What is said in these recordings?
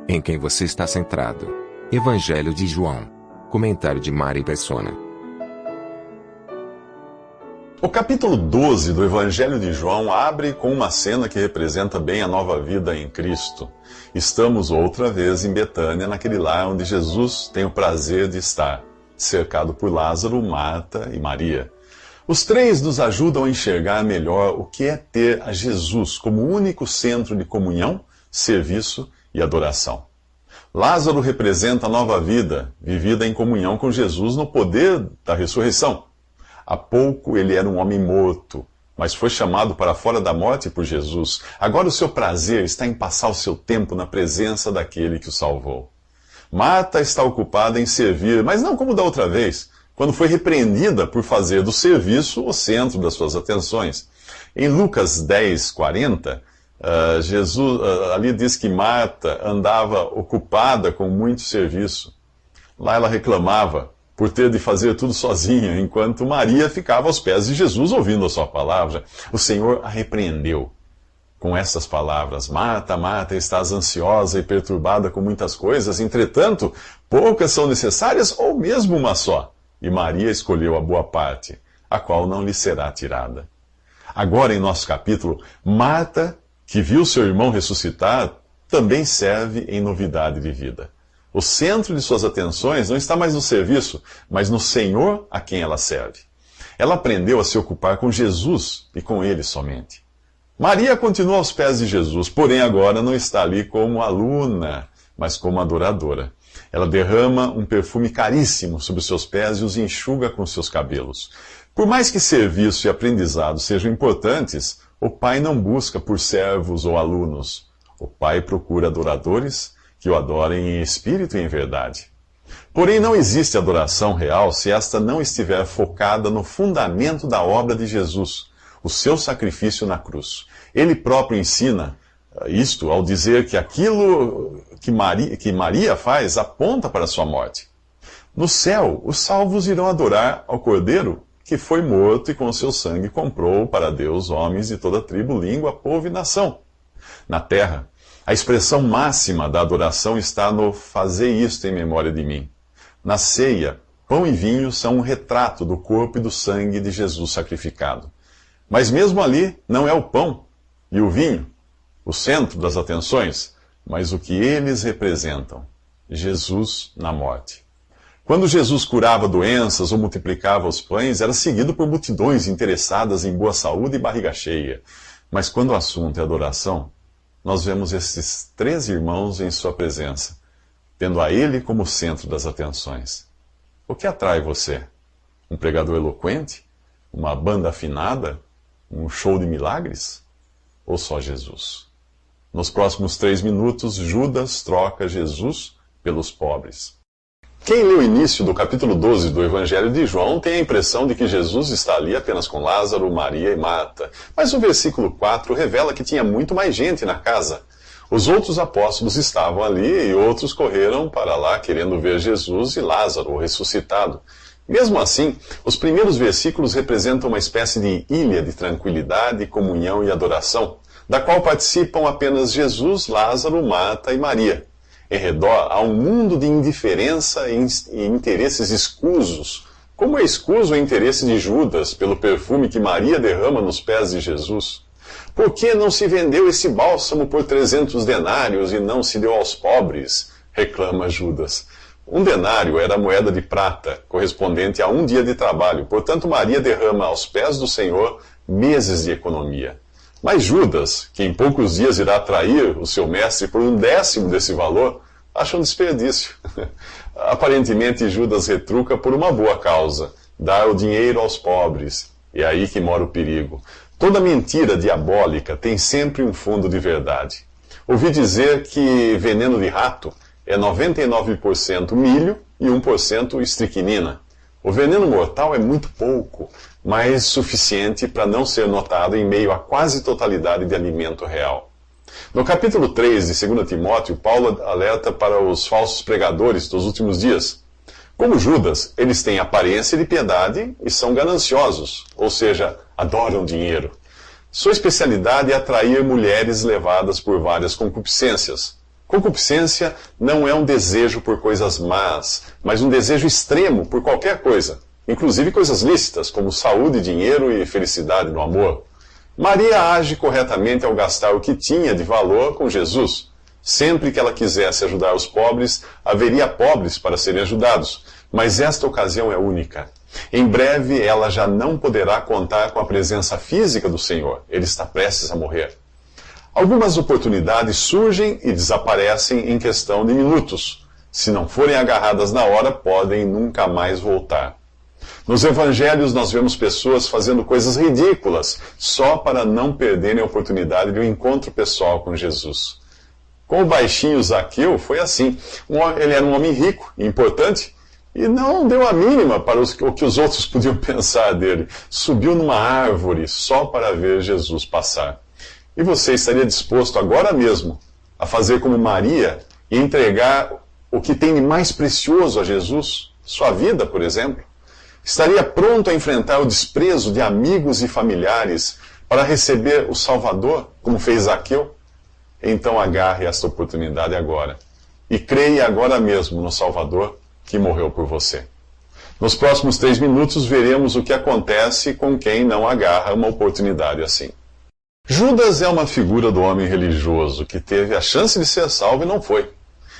Em quem você está centrado? Evangelho de João. Comentário de Mari Persona. O capítulo 12 do Evangelho de João abre com uma cena que representa bem a nova vida em Cristo. Estamos outra vez em Betânia, naquele lar onde Jesus tem o prazer de estar, cercado por Lázaro, Marta e Maria. Os três nos ajudam a enxergar melhor o que é ter a Jesus como único centro de comunhão, serviço e adoração. Lázaro representa a nova vida, vivida em comunhão com Jesus no poder da ressurreição. Há pouco ele era um homem morto, mas foi chamado para fora da morte por Jesus. Agora o seu prazer está em passar o seu tempo na presença daquele que o salvou. Marta está ocupada em servir, mas não como da outra vez, quando foi repreendida por fazer do serviço o centro das suas atenções. Em Lucas 10:40, Jesus ali diz que Marta andava ocupada com muito serviço. Lá ela reclamava por ter de fazer tudo sozinha, enquanto Maria ficava aos pés de Jesus ouvindo a sua palavra. O Senhor a repreendeu com essas palavras: Marta, Marta, estás ansiosa e perturbada com muitas coisas, entretanto, poucas são necessárias ou mesmo uma só. E Maria escolheu a boa parte, a qual não lhe será tirada. Agora, em nosso capítulo, Marta, que viu seu irmão ressuscitar, também serve em novidade de vida. O centro de suas atenções não está mais no serviço, mas no Senhor a quem ela serve. Ela aprendeu a se ocupar com Jesus e com Ele somente. Maria continua aos pés de Jesus, porém agora não está ali como aluna, mas como adoradora. Ela derrama um perfume caríssimo sobre os seus pés e os enxuga com seus cabelos. Por mais que serviço e aprendizado sejam importantes, o Pai não busca por servos ou alunos. O Pai procura adoradores que o adorem em espírito e em verdade. Porém, não existe adoração real se esta não estiver focada no fundamento da obra de Jesus, o seu sacrifício na cruz. Ele próprio ensina isto ao dizer que aquilo que Maria faz aponta para a sua morte. No céu, os salvos irão adorar ao Cordeiro que foi morto e com seu sangue comprou para Deus homens de toda tribo, língua, povo e nação. Na terra, a expressão máxima da adoração está no fazer isto em memória de mim. Na ceia, pão e vinho são um retrato do corpo e do sangue de Jesus sacrificado. Mas mesmo ali, não é o pão e o vinho o centro das atenções, mas o que eles representam: Jesus na morte. Quando Jesus curava doenças ou multiplicava os pães, era seguido por multidões interessadas em boa saúde e barriga cheia. Mas quando o assunto é adoração, nós vemos esses três irmãos em sua presença, tendo a Ele como centro das atenções. O que atrai você? Um pregador eloquente? Uma banda afinada? Um show de milagres? Ou só Jesus? Nos próximos 3 minutos, Judas troca Jesus pelos pobres. Quem lê o início do capítulo 12 do Evangelho de João tem a impressão de que Jesus está ali apenas com Lázaro, Maria e Marta. Mas o versículo 4 revela que tinha muito mais gente na casa. Os outros apóstolos estavam ali e outros correram para lá querendo ver Jesus e Lázaro, o ressuscitado. Mesmo assim, os primeiros versículos representam uma espécie de ilha de tranquilidade, comunhão e adoração, da qual participam apenas Jesus, Lázaro, Marta e Maria. Em redor há um mundo de indiferença e interesses escusos, como é escuso o interesse de Judas pelo perfume que Maria derrama nos pés de Jesus. Por que não se vendeu esse bálsamo por 300 denários e não se deu aos pobres? Reclama Judas. 1 denário era a moeda de prata, correspondente a 1 dia de trabalho. Portanto, Maria derrama aos pés do Senhor meses de economia. Mas Judas, que em poucos dias irá trair o seu mestre por 1/10 desse valor, acha um desperdício. Aparentemente, Judas retruca por uma boa causa: dar o dinheiro aos pobres. É aí que mora o perigo. Toda mentira diabólica tem sempre um fundo de verdade. Ouvi dizer que veneno de rato é 99% milho e 1% estricnina. O veneno mortal é muito pouco, mas suficiente para não ser notado em meio à quase totalidade de alimento real. No capítulo 3 de 2 Timóteo, Paulo alerta para os falsos pregadores dos últimos dias. Como Judas, eles têm aparência de piedade e são gananciosos, ou seja, adoram dinheiro. Sua especialidade é atrair mulheres levadas por várias concupiscências. Concupiscência não é um desejo por coisas más, mas um desejo extremo por qualquer coisa, inclusive coisas lícitas, como saúde, dinheiro e felicidade no amor. Maria age corretamente ao gastar o que tinha de valor com Jesus. Sempre que ela quisesse ajudar os pobres, haveria pobres para serem ajudados, mas esta ocasião é única. Em breve ela já não poderá contar com a presença física do Senhor. Ele está prestes a morrer. Algumas oportunidades surgem e desaparecem em questão de minutos. Se não forem agarradas na hora, podem nunca mais voltar. Nos evangelhos nós vemos pessoas fazendo coisas ridículas só para não perderem a oportunidade de um encontro pessoal com Jesus. Com o baixinho Zaqueu foi assim. Ele era um homem rico e importante e não deu a mínima para o que os outros podiam pensar dele. Subiu numa árvore só para ver Jesus passar. E você estaria disposto agora mesmo a fazer como Maria e entregar o que tem de mais precioso a Jesus? Sua vida, por exemplo? Estaria pronto a enfrentar o desprezo de amigos e familiares para receber o Salvador, como fez Zaqueu? Então agarre esta oportunidade agora. E creia agora mesmo no Salvador que morreu por você. Nos próximos 3 minutos veremos o que acontece com quem não agarra uma oportunidade assim. Judas é uma figura do homem religioso que teve a chance de ser salvo e não foi.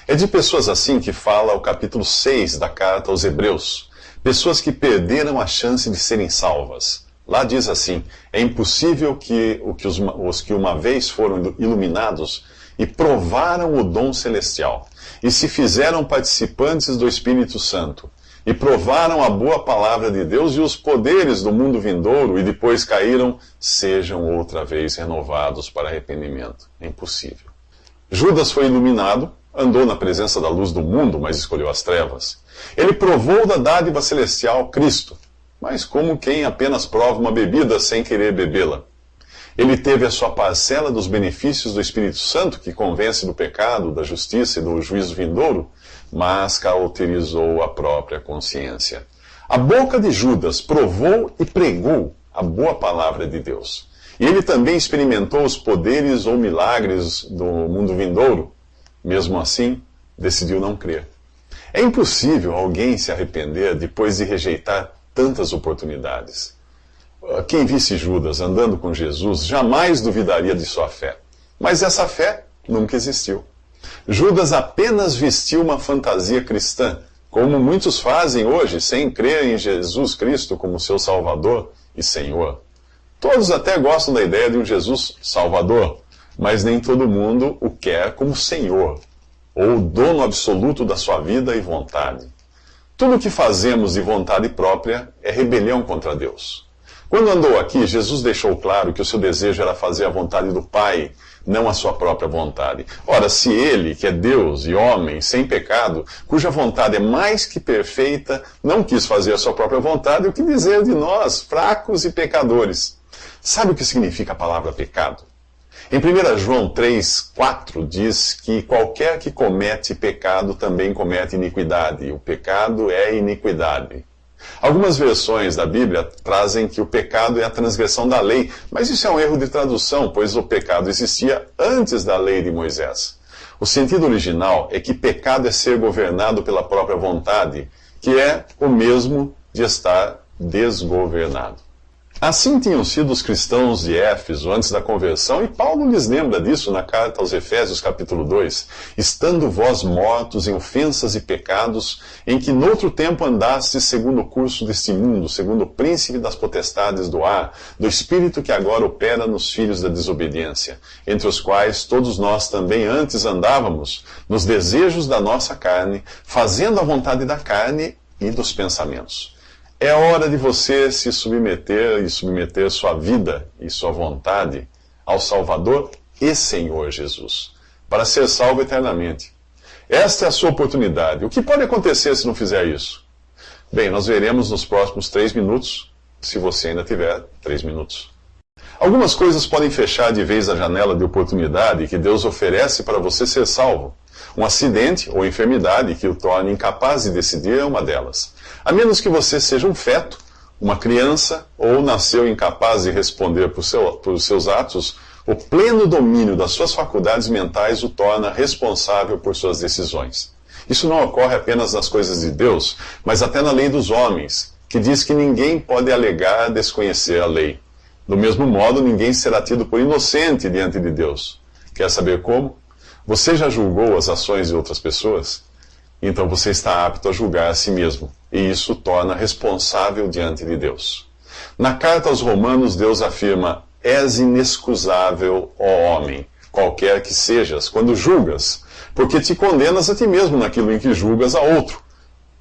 É de pessoas assim que fala o capítulo 6 da carta aos Hebreus. Pessoas que perderam a chance de serem salvas. Lá diz assim: é impossível que os que uma vez foram iluminados e provaram o dom celestial, e se fizeram participantes do Espírito Santo, e provaram a boa palavra de Deus e os poderes do mundo vindouro, e depois caíram, sejam outra vez renovados para arrependimento. É impossível. Judas foi iluminado, andou na presença da luz do mundo, mas escolheu as trevas. Ele provou da dádiva celestial Cristo, mas como quem apenas prova uma bebida sem querer bebê-la. Ele teve a sua parcela dos benefícios do Espírito Santo, que convence do pecado, da justiça e do juízo vindouro, mas cauterizou a própria consciência. A boca de Judas provou e pregou a boa palavra de Deus. E ele também experimentou os poderes ou milagres do mundo vindouro. Mesmo assim, decidiu não crer. É impossível alguém se arrepender depois de rejeitar tantas oportunidades. Quem visse Judas andando com Jesus jamais duvidaria de sua fé. Mas essa fé nunca existiu. Judas apenas vestiu uma fantasia cristã, como muitos fazem hoje, sem crer em Jesus Cristo como seu Salvador e Senhor. Todos até gostam da ideia de um Jesus Salvador, mas nem todo mundo o quer como Senhor, ou dono absoluto da sua vida e vontade. Tudo o que fazemos de vontade própria é rebelião contra Deus. Quando andou aqui, Jesus deixou claro que o seu desejo era fazer a vontade do Pai, não a sua própria vontade. Ora, se ele, que é Deus e homem, sem pecado, cuja vontade é mais que perfeita, não quis fazer a sua própria vontade, o que dizer de nós, fracos e pecadores? Sabe o que significa a palavra pecado? Em 1 João 3,4 diz que qualquer que comete pecado também comete iniquidade. O pecado é iniquidade. Algumas versões da Bíblia trazem que o pecado é a transgressão da lei, mas isso é um erro de tradução, pois o pecado existia antes da lei de Moisés. O sentido original é que pecado é ser governado pela própria vontade, que é o mesmo de estar desgovernado. Assim tinham sido os cristãos de Éfeso antes da conversão, e Paulo lhes lembra disso na carta aos Efésios, capítulo 2. Estando vós mortos em ofensas e pecados, em que noutro tempo andastes segundo o curso deste mundo, segundo o príncipe das potestades do ar, do espírito que agora opera nos filhos da desobediência, entre os quais todos nós também antes andávamos, nos desejos da nossa carne, fazendo a vontade da carne e dos pensamentos. É hora de você se submeter e submeter sua vida e sua vontade ao Salvador e Senhor Jesus, para ser salvo eternamente. Esta é a sua oportunidade. O que pode acontecer se não fizer isso? Bem, nós veremos nos próximos 3 minutos, se você ainda tiver 3 minutos. Algumas coisas podem fechar de vez a janela de oportunidade que Deus oferece para você ser salvo. Um acidente ou enfermidade que o torne incapaz de decidir é uma delas. A menos que você seja um feto, uma criança, ou nasceu incapaz de responder por seus atos, O pleno domínio das suas faculdades mentais o torna responsável por suas decisões. Isso não ocorre apenas nas coisas de Deus, mas até na lei dos homens, que diz que ninguém pode alegar desconhecer a lei. Do mesmo modo, ninguém será tido por inocente diante de Deus. Quer saber como? Você já julgou as ações de outras pessoas? Então você está apto a julgar a si mesmo, e isso o torna responsável diante de Deus. Na carta aos Romanos, Deus afirma: és inexcusável, ó homem, qualquer que sejas, quando julgas, porque te condenas a ti mesmo naquilo em que julgas a outro.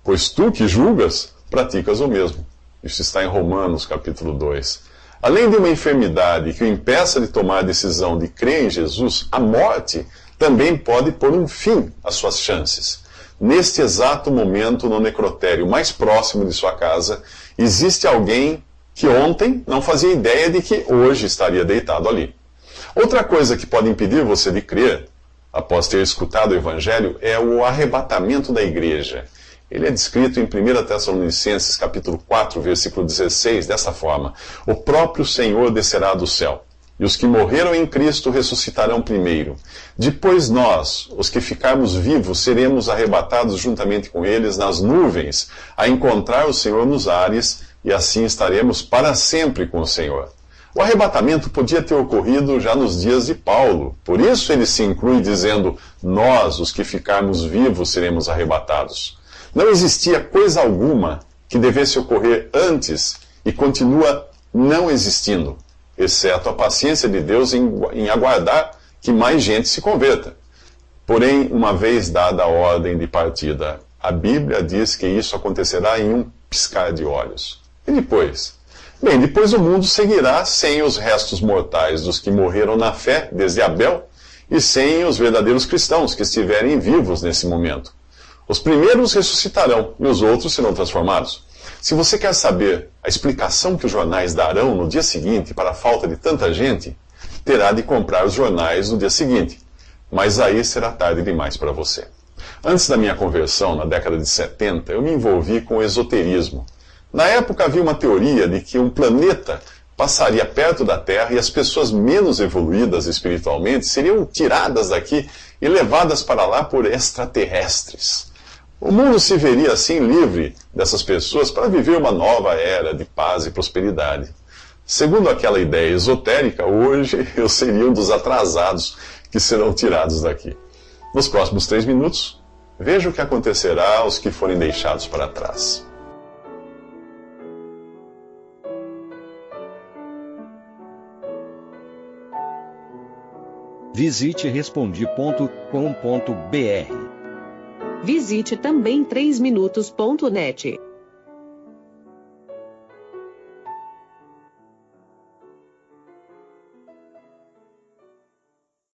Pois tu que julgas, praticas o mesmo. Isso está em Romanos, capítulo 2. Além de uma enfermidade que o impeça de tomar a decisão de crer em Jesus, a morte também pode pôr um fim às suas chances. Neste exato momento, no necrotério mais próximo de sua casa, existe alguém que ontem não fazia ideia de que hoje estaria deitado ali. Outra coisa que pode impedir você de crer, após ter escutado o Evangelho, é o arrebatamento da igreja. Ele é descrito em 1 Tessalonicenses, capítulo 4, versículo 16, dessa forma: o próprio Senhor descerá do céu, e os que morreram em Cristo ressuscitarão primeiro. Depois nós, os que ficarmos vivos, seremos arrebatados juntamente com eles nas nuvens, a encontrar o Senhor nos ares, e assim estaremos para sempre com o Senhor. O arrebatamento podia ter ocorrido já nos dias de Paulo. Por isso ele se inclui dizendo: nós, os que ficarmos vivos, seremos arrebatados. Não existia coisa alguma que devesse ocorrer antes e continua não existindo, exceto a paciência de Deus em aguardar que mais gente se converta. Porém, uma vez dada a ordem de partida, a Bíblia diz que isso acontecerá em um piscar de olhos. E depois? Bem, depois o mundo seguirá sem os restos mortais dos que morreram na fé desde Abel e sem os verdadeiros cristãos que estiverem vivos nesse momento. Os primeiros ressuscitarão e os outros serão transformados. Se você quer saber a explicação que os jornais darão no dia seguinte para a falta de tanta gente, terá de comprar os jornais no dia seguinte. Mas aí será tarde demais para você. Antes da minha conversão, na década de 70, eu me envolvi com o esoterismo. Na época havia uma teoria de que um planeta passaria perto da Terra e as pessoas menos evoluídas espiritualmente seriam tiradas daqui e levadas para lá por extraterrestres. O mundo se veria assim livre dessas pessoas para viver uma nova era de paz e prosperidade. Segundo aquela ideia esotérica, hoje eu seria um dos atrasados que serão tirados daqui. Nos próximos 3 minutos, veja o que acontecerá aos que forem deixados para trás. Visite Respondi.com.br. Visite também 3minutos.net.